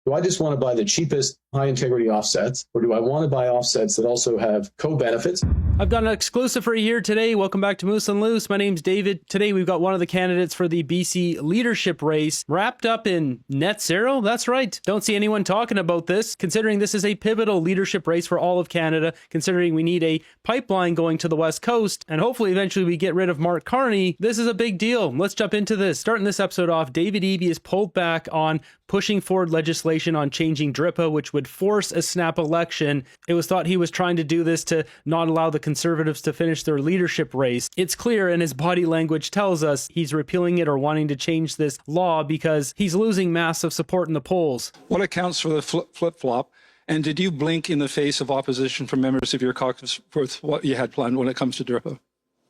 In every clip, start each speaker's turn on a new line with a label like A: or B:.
A: Do I just want to buy the cheapest high integrity offsets, or do I want to buy offsets that also have co-benefits?
B: I've got an exclusive for you here today. Welcome back to Moose and Loose. My name's David. Today we've got one of the candidates for the BC leadership race wrapped up in net zero. That's right. Don't see anyone talking about this, considering this is a pivotal leadership race for all of Canada, considering we need a pipeline going to the West Coast, and hopefully eventually we get rid of Mark Carney. This is a big deal. Let's jump into this. Starting this episode off, David Eby is pulled back on pushing forward legislation on changing DRIPA, which would force a snap election. It was thought he was trying to do this to not allow the Conservatives to finish their leadership race. It's clear, and his body language tells us he's repealing it or wanting to change this law because he's losing massive support in the polls.
C: What accounts for the flip-flop? And did you blink in the face of opposition from members of your caucus for what you had planned when it comes to DRIPA?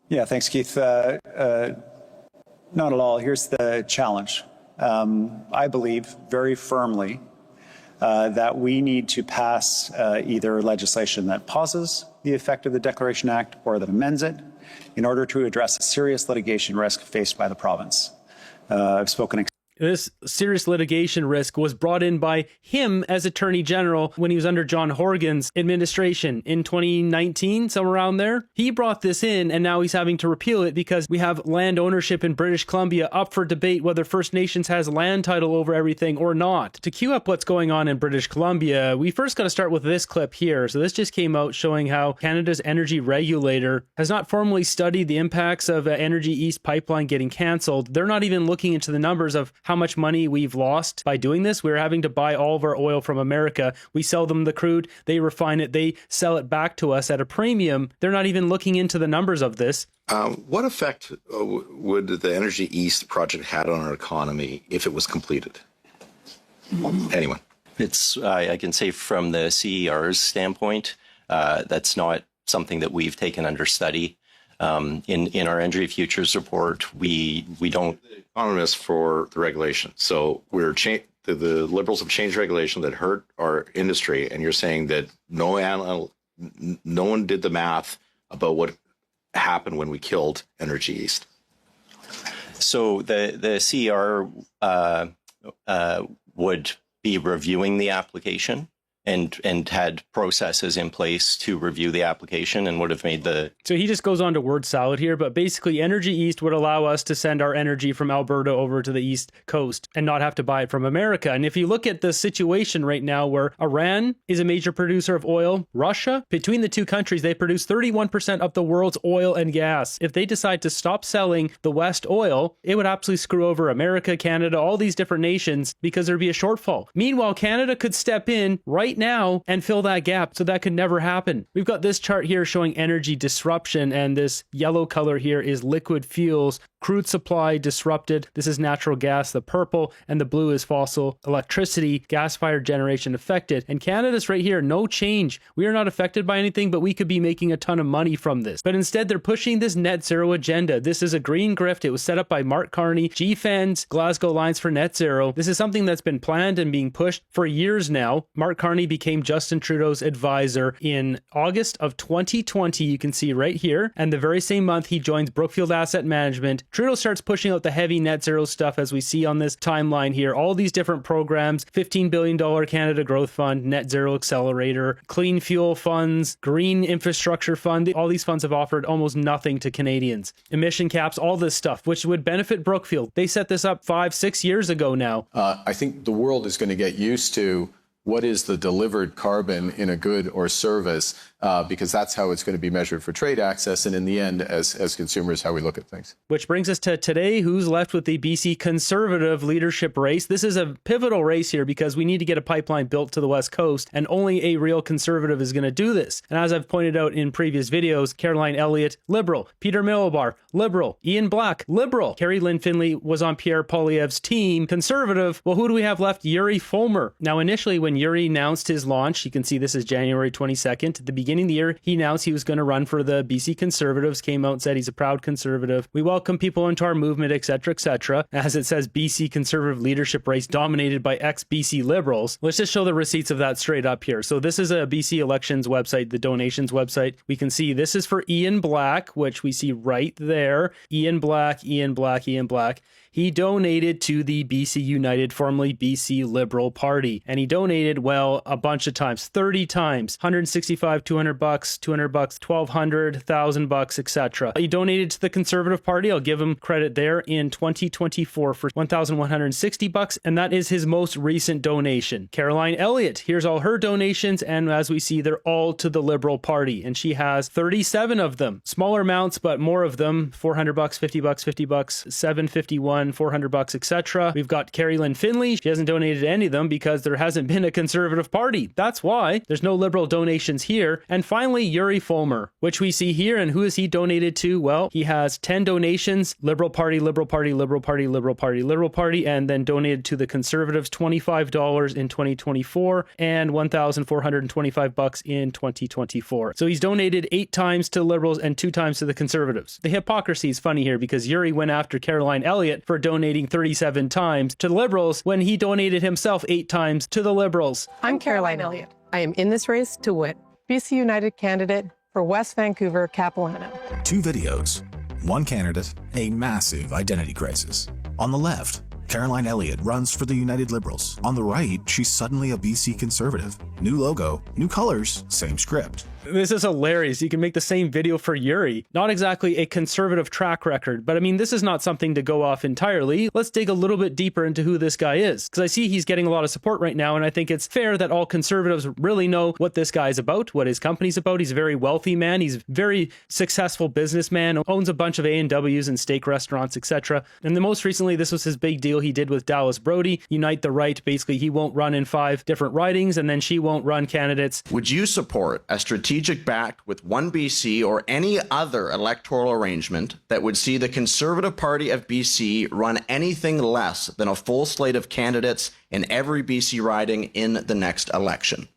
D: Yeah, thanks, Keith. Not at all. Here's the challenge. I believe very firmly that we need to pass either legislation that pauses the effect of the Declaration Act or that amends it in order to address a serious litigation risk faced by the province. I've spoken.
B: This serious litigation risk was brought in by him as Attorney General when he was under John Horgan's administration in 2019, somewhere around there. He brought this in, and now he's having to repeal it because we have land ownership in British Columbia up for debate whether First Nations has land title over everything or not. To cue up what's going on in British Columbia, we first got to start with this clip here. So this just came out showing how Canada's energy regulator has not formally studied the impacts of Energy East pipeline getting cancelled. They're not even looking into the numbers of how much money we've lost by doing this. We're having to buy all of our oil from America. We sell them the crude, they refine it, they sell it back to us at a premium. They're not even looking into the numbers of this.
E: What effect would the Energy East project have on our economy if it was completed? Anyone?
F: I can say from the CER's standpoint, that's not something that we've taken under study. In our Energy Futures report, we don't.
E: Economists for the regulation. So the Liberals have changed regulation that hurt our industry, and you're saying that no one did the math about what happened when we killed Energy East.
F: So the CER would be reviewing the application and had processes in place to review the application and would have made the...
B: So he just goes on to word salad here, but basically Energy East would allow us to send our energy from Alberta over to the East Coast and not have to buy it from America. And if you look at the situation right now where Iran is a major producer of oil, Russia, between the two countries, they produce 31% of the world's oil and gas. If they decide to stop selling the West oil, it would absolutely screw over America, Canada, all these different nations because there'd be a shortfall. Meanwhile, Canada could step in right now and fill that gap, so that could never happen. We've got this chart here showing energy disruption, and this yellow color here is liquid fuels. Crude supply disrupted. This is natural gas, the purple, and the blue is fossil electricity, gas-fired generation affected. And Canada's right here, no change. We are not affected by anything, but we could be making a ton of money from this. But instead, they're pushing this net zero agenda. This is a green grift. It was set up by Mark Carney, GFEN's Glasgow Alliance for Net Zero. This is something that's been planned and being pushed for years now. Mark Carney became Justin Trudeau's advisor in August of 2020. You can see right here. And the very same month, he joins Brookfield Asset Management. Trudeau starts pushing out the heavy net zero stuff as we see on this timeline here. All these different programs, $15 billion Canada Growth Fund, Net Zero Accelerator, Clean Fuel Funds, Green Infrastructure Fund. All these funds have offered almost nothing to Canadians. Emission caps, all this stuff, which would benefit Brookfield. They set this up 5-6 years ago now.
G: I think the world is going to get used to what is the delivered carbon in a good or service, because that's how it's going to be measured for trade access. And in the end, as consumers, how we look at things.
B: Which brings us to today, who's left with the BC Conservative leadership race. This is a pivotal race here because we need to get a pipeline built to the West Coast, and only a real Conservative is going to do this. And as I've pointed out in previous videos, Caroline Elliott, Liberal. Peter Milobar, Liberal. Ian Black, Liberal. Carrie Lynn Finley was on Pierre Poilievre's team, Conservative. Well, who do we have left? Yuri Fulmer. Now, initially, when Yuri announced his launch, you can see this is January 22nd. At the beginning of the year, he announced he was going to run for the BC Conservatives, came out and said he's a proud Conservative. We welcome people into our movement, etc., etc. As it says, BC Conservative leadership race dominated by ex-BC Liberals. Let's just show the receipts of that straight up here. So this is a BC Elections website, the donations website. We can see this is for Ian Black, which we see right there. Ian Black, Ian Black, Ian Black. He donated to the BC United, formerly BC Liberal Party. And he donated, well, a bunch of times, 30 times, 165, $200, $200, $1,200, $1,000, etc. He donated to the Conservative Party. I'll give him credit there in 2024 for $1,160, and that is his most recent donation. Caroline Elliott, here's all her donations, and as we see, they're all to the Liberal Party, and she has 37 of them. Smaller amounts, but more of them. $400, $50, $50, $751, $400, etc. We've got Carrie Lynn Finley. She hasn't donated to any of them because there hasn't been a Conservative Party. That's why there's no Liberal donations here. And finally, Yuri Fulmer, which we see here. And who has he donated to? Well, he has 10 donations, Liberal Party, Liberal Party, Liberal Party, Liberal Party, Liberal Party, and then donated to the Conservatives $25 in 2024 and $1,425 in 2024. So he's donated 8 times to Liberals and 2 times to the Conservatives. The hypocrisy is funny here because Yuri went after Caroline Elliott for donating 37 times to the Liberals when he donated himself 8 times to the Liberals.
H: I'm Caroline Elliott. I am in this race to win BC United candidate for West Vancouver Capilano.
I: 2 videos, 1 candidate, a massive identity crisis. On the left, Caroline Elliott runs for the United Liberals. On the right, she's suddenly a BC Conservative. New logo, new colors, same script.
B: This is hilarious. You can make the same video for Yuri. Not exactly a Conservative track record, but I mean, this is not something to go off entirely. Let's dig a little bit deeper into who this guy is, because I see he's getting a lot of support right now, and I think it's fair that all Conservatives really know what this guy's about, what his company's about. He's a very wealthy man. He's a very successful businessman, owns a bunch of A&Ws and steak restaurants, etc. And the most recently, this was his big deal he did with Dallas Brody, Unite the Right. Basically, he won't run in 5 different ridings, and then she won't run candidates.
J: Would you support a strategic pact with One BC or any other electoral arrangement that would see the Conservative Party of BC run anything less than a full slate of candidates in every BC riding in the next election?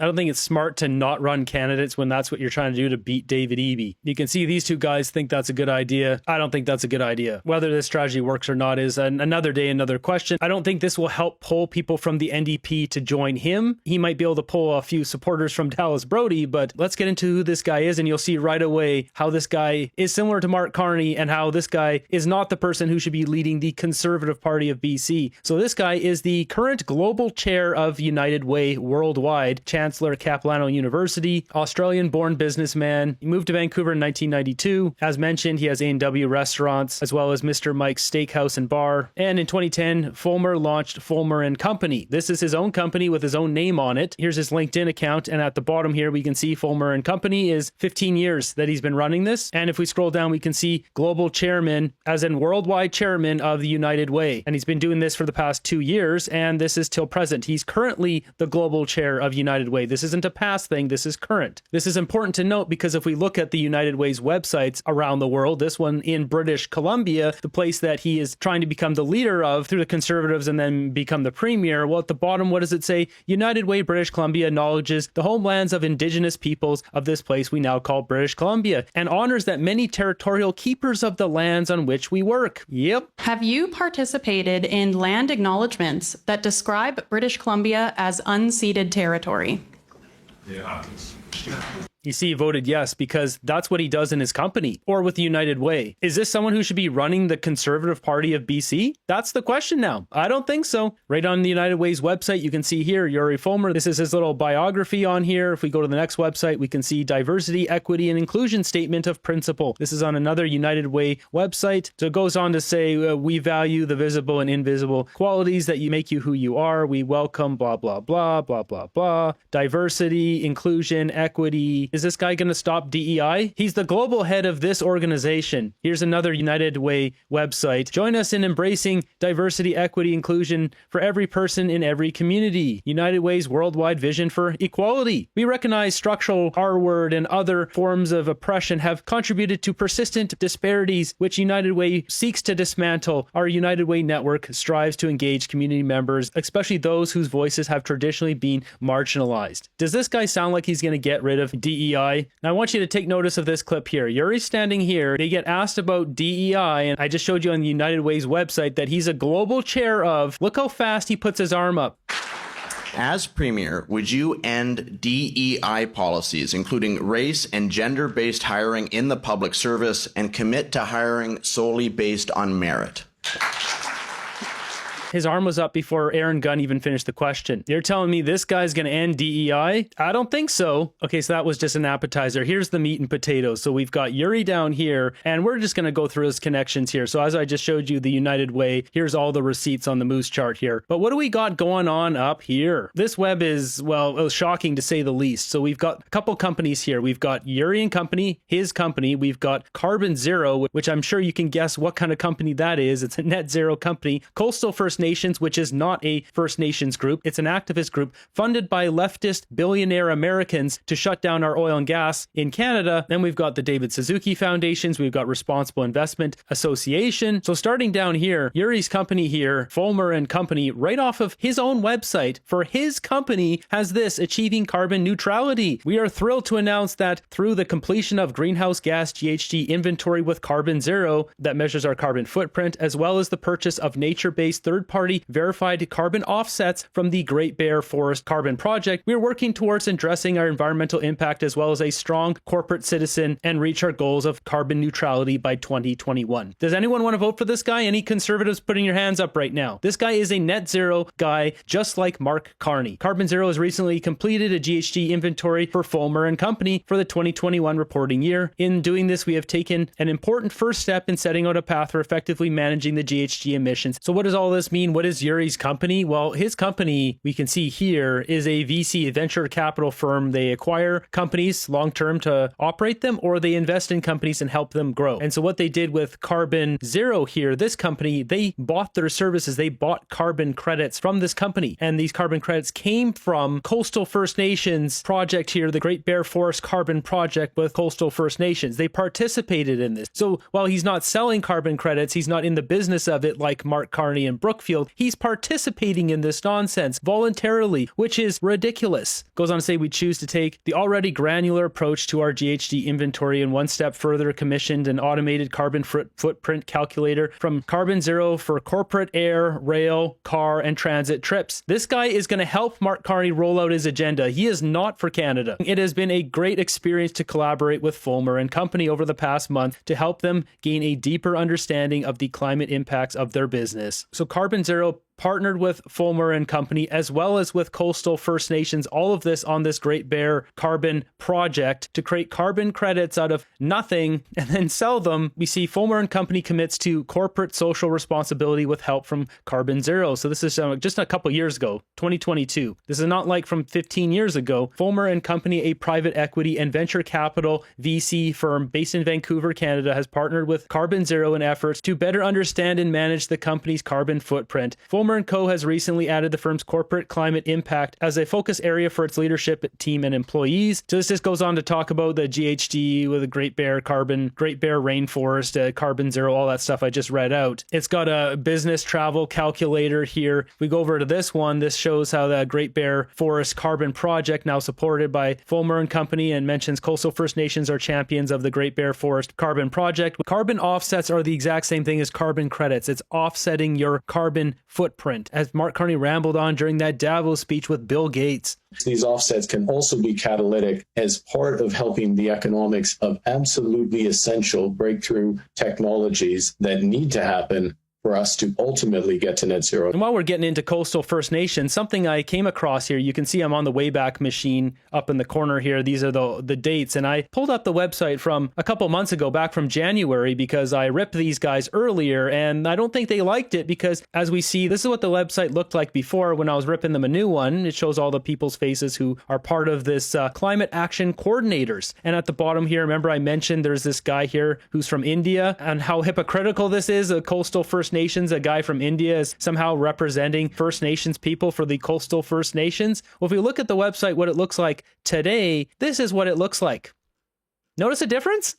B: I don't think it's smart to not run candidates when that's what you're trying to do to beat David Eby. You can see these 2 guys think that's a good idea. I don't think that's a good idea. Whether this strategy works or not is another day, another question. I don't think this will help pull people from the NDP to join him. He might be able to pull a few supporters from Dallas Brody, but let's get into who this guy is, and you'll see right away how this guy is similar to Mark Carney and how this guy is not the person who should be leading the Conservative Party of BC. So this guy is the current global chair of United Way Worldwide, Chancellor Capilano University, Australian-born businessman. He moved to Vancouver in 1992. As mentioned, he has A&W restaurants, as well as Mr. Mike's Steakhouse and Bar. And in 2010, Fulmer launched Fulmer & Company. This is his own company with his own name on it. Here's his LinkedIn account, and at the bottom here, we can see Fulmer & Company is 15 years that he's been running this. And if we scroll down, we can see global chairman, as in worldwide chairman of the United Way. And he's been doing this for the past 2 years, and this is till present. He's currently the global chair of United Way. This isn't a past thing, this is current. This is important to note because if we look at the United Way's websites around the world, this one in British Columbia, the place that he is trying to become the leader of through the Conservatives and then become the premier, well, at the bottom, what does it say? United Way British Columbia acknowledges the homelands of Indigenous peoples of this place we now call British Columbia and honors that many territorial keepers of the lands on which we work. Yep.
K: Have you participated in land acknowledgements that describe British Columbia as unceded territory?
L: Yeah.
B: You see, he voted yes because that's what he does in his company or with the United Way. Is this someone who should be running the Conservative Party of BC? That's the question now. I don't think so. Right on the United Way's website, you can see here, Yuri Fulmer. This is his little biography on here. If we go to the next website, we can see diversity, equity, and inclusion statement of principle. This is on another United Way website. So it goes on to say, we value the visible and invisible qualities that you make you who you are. We welcome blah, blah, blah, blah, blah, blah. Diversity, inclusion, equity. Is this guy going to stop DEI? He's the global head of this organization. Here's another United Way website. Join us in embracing diversity, equity, inclusion for every person in every community. United Way's worldwide vision for equality. We recognize structural R-word and other forms of oppression have contributed to persistent disparities, which United Way seeks to dismantle. Our United Way network strives to engage community members, especially those whose voices have traditionally been marginalized. Does this guy sound like he's going to get rid of DEI? Now I want you to take notice of this clip here. Yuri's standing here. They get asked about DEI, and I just showed you on the United Way's website that he's a global chair of. Look how fast he puts his arm up.
J: As Premier, would you end DEI policies, including race and gender-based hiring in the public service, and commit to hiring solely based on merit?
B: His arm was up before Aaron Gunn even finished the question. You're telling me this guy's going to end DEI? I don't think so. Okay, so that was just an appetizer. Here's the meat and potatoes. So we've got Yuri down here, and we're just going to go through his connections here. So as I just showed you the United Way, here's all the receipts on the moose chart here. But what do we got going on up here? This web is, well, it was shocking to say the least. So we've got a couple companies here. We've got Yuri and Company, his company. We've got Carbon Zero, which I'm sure you can guess what kind of company that is. It's a net zero company. Coastal First Nations, which is not a First Nations group. It's an activist group funded by leftist billionaire Americans to shut down our oil and gas in Canada. Then we've got the David Suzuki Foundations. We've got Responsible Investment Association. So starting down here, Yuri's company here, Fulmer and Company, right off of his own website for his company has this: achieving carbon neutrality. We are thrilled to announce that through the completion of greenhouse gas GHG inventory with Carbon Zero that measures our carbon footprint, as well as the purchase of nature-based third-party verified carbon offsets from the Great Bear Forest Carbon Project, we are working towards addressing our environmental impact as well as a strong corporate citizen and reach our goals of carbon neutrality by 2021. Does anyone want to vote for this guy? Any conservatives putting your hands up right now? This guy is a net zero guy, just like Mark Carney. Carbon Zero has recently completed a GHG inventory for Fulmer and Company for the 2021 reporting year. In doing this, we have taken an important first step in setting out a path for effectively managing the GHG emissions. So what does all this mean? What is Yuri's company? Well, his company, we can see here, is a VC venture capital firm. They acquire companies long-term to operate them, or they invest in companies and help them grow. And so what they did with Carbon Zero here, this company, they bought their services. They bought carbon credits from this company. And these carbon credits came from Coastal First Nations project here, the Great Bear Forest Carbon Project with Coastal First Nations. They participated in this. So while he's not selling carbon credits, he's not in the business of it like Mark Carney and Brookfield, he's participating in this nonsense voluntarily, which is ridiculous. Goes on to say we choose to take the already granular approach to our GHG inventory and one step further commissioned an automated carbon footprint calculator from Carbon Zero for corporate air, rail, car, and transit trips. This guy is going to help Mark Carney roll out his agenda. He is not for Canada. It has been a great experience to collaborate with Fulmer and Company over the past month to help them gain a deeper understanding of the climate impacts of their business. So Carbon Zero partnered with Fulmer and Company, as well as with Coastal First Nations, all of this on this Great Bear Carbon Project to create carbon credits out of nothing and then sell them. We see Fulmer and Company commits to corporate social responsibility with help from Carbon Zero. So this is just a couple years ago, 2022. This is not like from 15 years ago. Fulmer and Company, a private equity and venture capital VC firm based in Vancouver, Canada, has partnered with Carbon Zero in efforts to better understand and manage the company's carbon footprint. Fulmer & Co. has recently added the firm's corporate climate impact as a focus area for its leadership team and employees. So this just goes on to talk about the GHG with the Great Bear Rainforest, Carbon Zero, all that stuff I just read out. It's got a business travel calculator here. We go over to this one. This shows how the Great Bear Forest Carbon Project, now supported by Fulmer and Company, and mentions Coastal First Nations are champions of the Great Bear Forest Carbon Project. Carbon offsets are the exact same thing as carbon credits. It's offsetting your carbon footprint, as Mark Carney rambled on during that Davos speech with Bill Gates.
A: These offsets can also be catalytic as part of helping the economics of absolutely essential breakthrough technologies that need to happen for us to ultimately get to net zero.
B: And while we're getting into Coastal First Nations, something I came across here, you can see I'm on the Wayback Machine up in the corner here. These are the dates. And I pulled up the website from a couple months ago, back from January, because I ripped these guys earlier. And I don't think they liked it because, as we see, this is what the website looked like before when I was ripping them a new one. It shows all the people's faces who are part of this climate action coordinators. And at the bottom here, remember I mentioned there's this guy here who's from India, and how hypocritical this is. A Coastal First Nations, a guy from India is somehow representing First Nations people for the Coastal First Nations. Well, if we look at the website, what it looks like today, this is what it looks like. Notice a difference?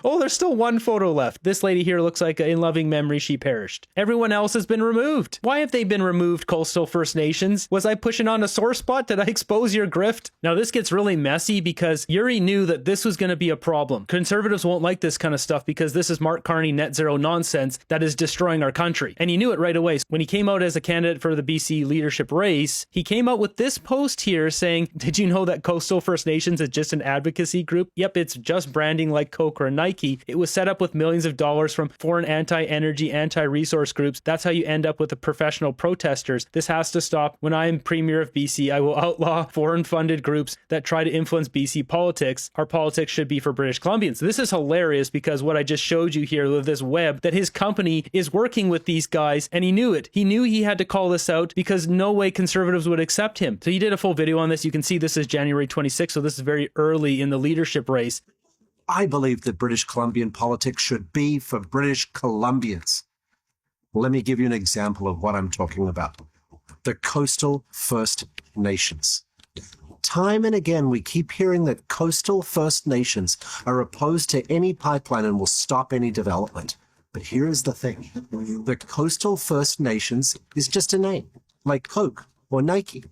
B: Oh, there's still one photo left. This lady here looks like in loving memory she perished. Everyone else has been removed. Why have they been removed, Coastal First Nations? Was I pushing on a sore spot? Did I expose your grift? Now this gets really messy because Yuri knew that this was going to be a problem. Conservatives won't like this kind of stuff because this is Mark Carney net zero nonsense that is destroying our country. And he knew it right away. When he came out as a candidate for the BC leadership race, he came out with this post here saying, did you know that Coastal First Nations is just an advocacy group? Yep, it's just branding like Coke or Nike. It was set up with millions of dollars from foreign anti-energy, anti-resource groups. That's how you end up with the professional protesters. This has to stop. When I am Premier of BC, I will outlaw foreign-funded groups that try to influence BC politics. Our politics should be for British Columbians. This is hilarious because what I just showed you here with this web, that his company is working with these guys, and he knew it. He knew he had to call this out because no way conservatives would accept him. So he did a full video on this. You can see this is January 26th, so this is very early in the leadership race.
L: I believe that British Columbian politics should be for British Columbians. Let me give you an example of what I'm talking about. The Coastal First Nations. Time and again, we keep hearing that Coastal First Nations are opposed to any pipeline and will stop any development. But here is the thing. The Coastal First Nations is just a name, like Coke or Nike.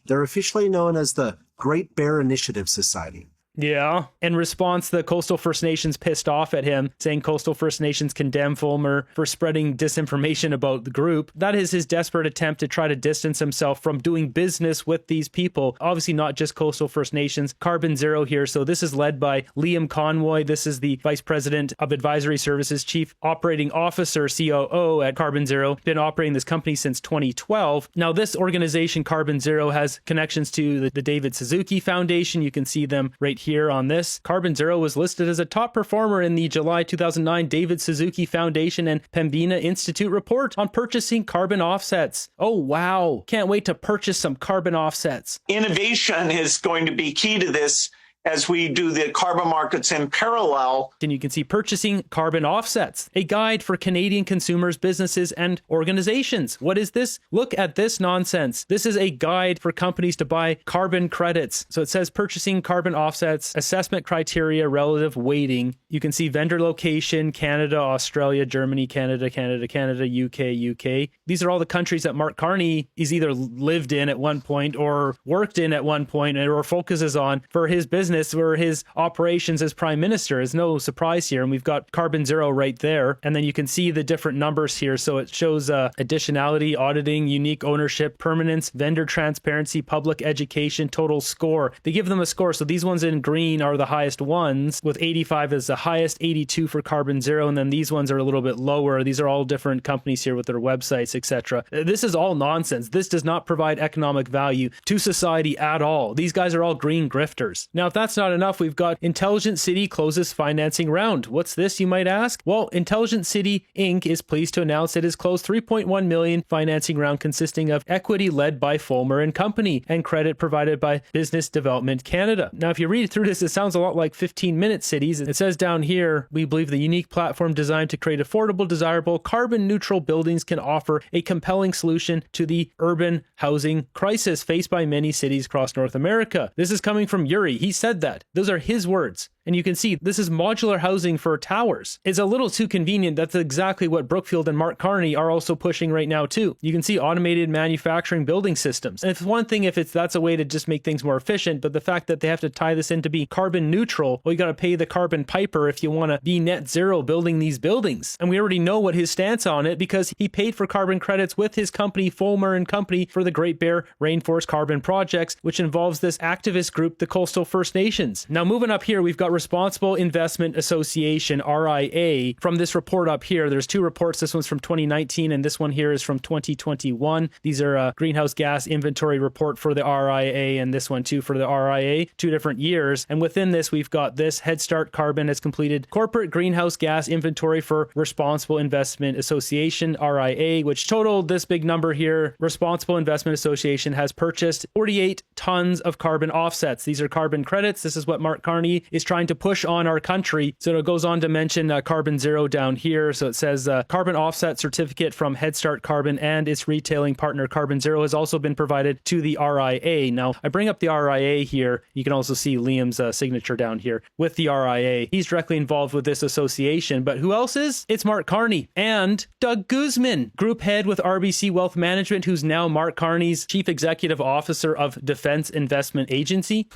L: They're officially known as the Great Bear Initiative Society.
B: Yeah. In response, the Coastal First Nations pissed off at him, saying Coastal First Nations condemn Fulmer for spreading disinformation about the group. That is his desperate attempt to try to distance himself from doing business with these people. Obviously not just Coastal First Nations. Carbon Zero here. So this is led by Liam Conroy. This is the Vice President of Advisory Services, Chief Operating Officer, COO at Carbon Zero. Been operating this company since 2012. Now this organization, Carbon Zero, has connections to the David Suzuki Foundation. You can see them right here on this. Carbon Zero was listed as a top performer in the July 2009 David Suzuki Foundation and Pembina Institute report on purchasing carbon offsets. Oh, wow. Can't wait to purchase some carbon offsets.
M: Innovation is going to be key to this as we do the carbon markets in parallel.
B: And you can see purchasing carbon offsets, a guide for Canadian consumers, businesses, and organizations. What is this? Look at this nonsense. This is a guide for companies to buy carbon credits. So it says purchasing carbon offsets, assessment criteria, relative weighting. You can see vendor location, Canada, Australia, Germany, Canada, UK. These are all the countries that Mark Carney is either lived in at one point or worked in at one point or focuses on for his business or his operations as prime minister. Is no surprise here. And we've got Carbon Zero right there. And then you can see the different numbers here. So it shows additionality, auditing, unique ownership, permanence, vendor transparency, public education, total score. They give them a score. So these ones in green are the highest ones, with 85 as the highest, 82 for Carbon Zero. And then these ones are a little bit lower. These are all different companies here with their websites, etc. This is all nonsense. This does not provide economic value to society at all. These guys are all green grifters. Now, if that's not enough, we've got Intelligent City closes financing round. What's this, you might ask? Well, Intelligent City Inc. is pleased to announce it has closed $3.1 million financing round consisting of equity led by Fulmer and Company and credit provided by Business Development Canada. Now, if you read through this, it sounds a lot like 15-minute cities. It says down here, we believe the unique platform designed to create affordable, desirable, carbon-neutral buildings can offer a compelling solution to the urban housing crisis faced by many cities across North America. This is coming from Yuri. He said that. Those are his words. And you can see this is modular housing for towers. It's a little too convenient. That's exactly what Brookfield and Mark Carney are also pushing right now too. You can see automated manufacturing building systems. And it's one thing if that's a way to just make things more efficient, but the fact that they have to tie this in to be carbon neutral, well, you got to pay the carbon piper if you want to be net zero building these buildings. And we already know what his stance on it because he paid for carbon credits with his company, Fulmer and Company, for the Great Bear Rainforest Carbon Projects, which involves this activist group, the Coastal First Nations. Now, moving up here, we've got Responsible Investment Association, RIA. From this report up here, there's two reports. This one's from 2019 and this one here is from 2021. These are a greenhouse gas inventory report for the RIA and this one too for the RIA, 2 different years. And within this, we've got this Head Start Carbon has completed corporate greenhouse gas inventory for Responsible Investment Association, RIA, which totaled this big number here. Responsible Investment Association has purchased 48 tons of carbon offsets. These are carbon credits. This is what Mark Carney is trying to push on our country. So it goes on to mention Carbon Zero down here. So it says carbon offset certificate from Head Start Carbon and its retailing partner Carbon Zero has also been provided to the RIA. Now, I bring up the RIA here. You can also see Liam's signature down here with the RIA. He's directly involved with this association, but who else is? It's Mark Carney and Doug Guzman, group head with RBC Wealth Management, who's now Mark Carney's chief executive officer of Defense Investment Agency.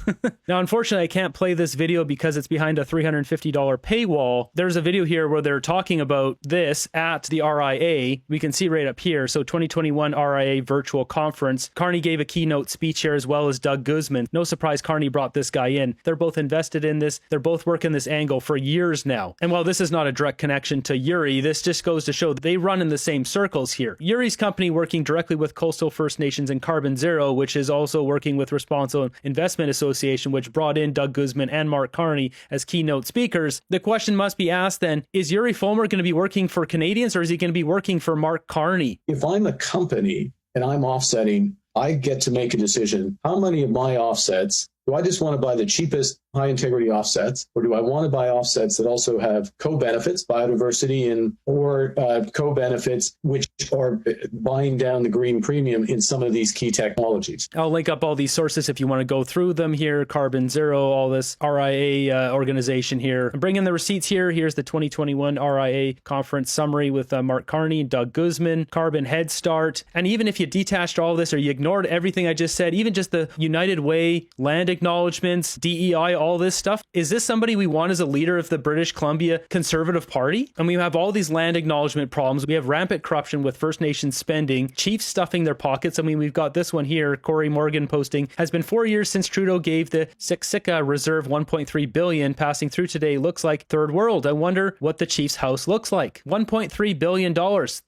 B: Now, unfortunately, I can't play this video because it's behind a $350 paywall. There's a video here where they're talking about this at the RIA. We can see right up here. So 2021 RIA virtual conference. Carney gave a keynote speech here as well as Doug Guzman. No surprise Carney brought this guy in. They're both invested in this. They're both working this angle for years now. And while this is not a direct connection to Yuri, this just goes to show that they run in the same circles here. Yuri's company working directly with Coastal First Nations and Carbon Zero, which is also working with Responsible Investment Association, which brought in Doug Guzman and Mark Carney as keynote speakers. The question must be asked then, is Yuri Fulmer going to be working for Canadians or is he going to be working for Mark Carney?
A: If I'm a company and I'm offsetting, I get to make a decision. How many of my offsets do I just want to buy the cheapest high integrity offsets, or do I want to buy offsets that also have co-benefits, biodiversity, and or co-benefits which are buying down the green premium in some of these key technologies?
B: I'll link up all these sources if you want to go through them here. Carbon Zero, all this RIA organization here. I'm bringing the receipts here. Here's the 2021 RIA conference summary with Mark Carney, Doug Guzman, Carbon Head Start. And even if you detached all this or you ignored everything I just said, even just the United Way, land acknowledgements, DEI, all this stuff, is this somebody we want as a leader of the British Columbia Conservative Party? And we have all these land acknowledgement problems. We have rampant corruption with First Nations spending, chiefs stuffing their pockets. I mean, we've got this one here, Corey Morgan posting, has been 4 years since Trudeau gave the Siksika Reserve $1.3 billion, passing through today looks like third world. I wonder what the chief's house looks like. $1.3 billion.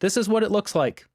B: This is what it looks like.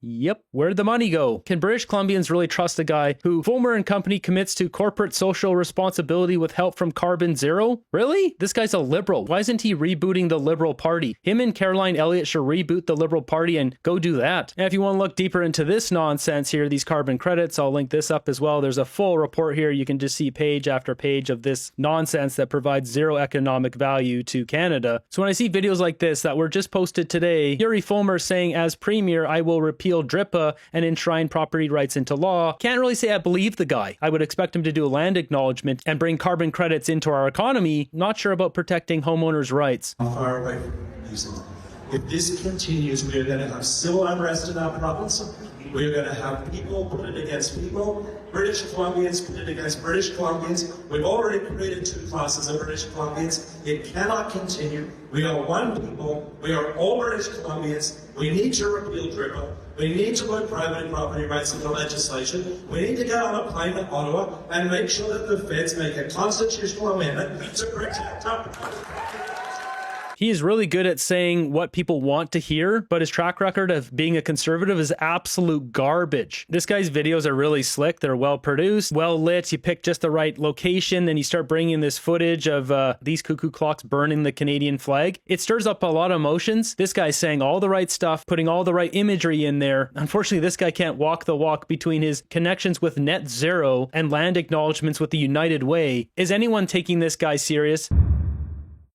B: Yep. Where'd the money go? Can British Columbians really trust a guy who Fulmer and company commits to corporate social responsibility with help from Carbon Zero? Really? This guy's a liberal. Why isn't he rebooting the Liberal Party? Him and Caroline Elliott should reboot the Liberal Party and go do that. And if you want to look deeper into this nonsense here, these carbon credits, I'll link this up as well. There's a full report here. You can just see page after page of this nonsense that provides zero economic value to Canada. So when I see videos like this that were just posted today, Yuri Fulmer saying, as Premier, I will repeal DRIPA and enshrine property rights into law. Can't really say I believe the guy. I would expect him to do a land acknowledgement and bring carbon credits into our economy. Not sure about protecting homeowners' rights.
N: How far away from using it? If this continues, we are going to have civil unrest in our province. We are going to have people put it against people, British Columbians put it against British Columbians. We've already created two classes of British Columbians. It cannot continue. We are one people. We are all British Columbians. We need to repeal DRIPA. We need to put private property rights into legislation. We need to get on a plane to Ottawa and make sure that the feds make a constitutional amendment to protect our property.
B: He is really good at saying what people want to hear, but his track record of being a conservative is absolute garbage. This guy's videos are really slick. They're well produced, well lit. You pick just the right location, then you start bringing this footage of these cuckoo clocks burning the Canadian flag. It stirs up a lot of emotions. This guy's saying all the right stuff, putting all the right imagery in there. Unfortunately, this guy can't walk the walk between his connections with net zero and land acknowledgements with the United Way. Is anyone taking this guy serious?